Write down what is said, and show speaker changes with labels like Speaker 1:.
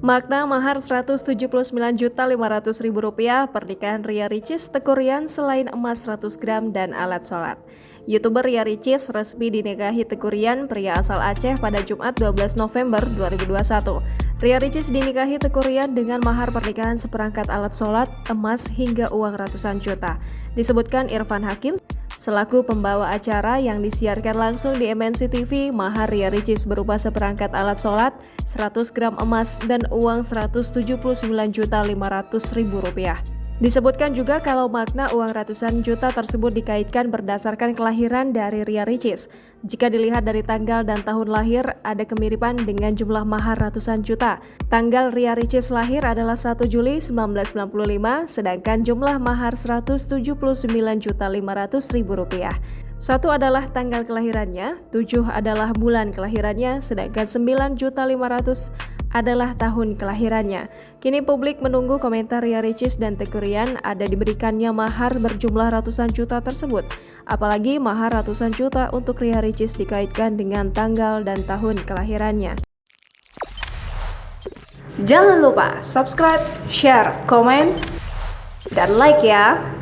Speaker 1: Makna mahar Rp179.500.000 pernikahan Ria Ricis Teuku Ryan selain emas 100 gram dan alat sholat. YouTuber Ria Ricis resmi dinikahi Teuku Ryan, pria asal Aceh pada Jumat 12 November 2021. Ria Ricis dinikahi Teuku Ryan dengan mahar pernikahan seperangkat alat sholat, emas hingga uang ratusan juta. Disebutkan Irfan Hakim selaku pembawa acara yang disiarkan langsung di MNC TV, mahar Ria Ricis berupa seperangkat alat sholat, 100 gram emas, dan uang Rp179.500.000. Disebutkan juga kalau makna uang ratusan juta tersebut dikaitkan berdasarkan kelahiran dari Ria Ricis. Jika dilihat dari tanggal dan tahun lahir, ada kemiripan dengan jumlah mahar ratusan juta. Tanggal Ria Ricis lahir adalah 1 Juli 1995, sedangkan jumlah mahar Rp179.500.000. 1 adalah tanggal kelahirannya, 7 adalah bulan kelahirannya, sedangkan 9.500.000 adalah tahun kelahirannya. Kini publik menunggu komentar Ria Ricis dan Teuku Ryan ada diberikannya mahar berjumlah ratusan juta tersebut. Apalagi mahar ratusan juta untuk Ria Ricis dikaitkan dengan tanggal dan tahun kelahirannya. Jangan lupa subscribe, share, komen, dan like ya!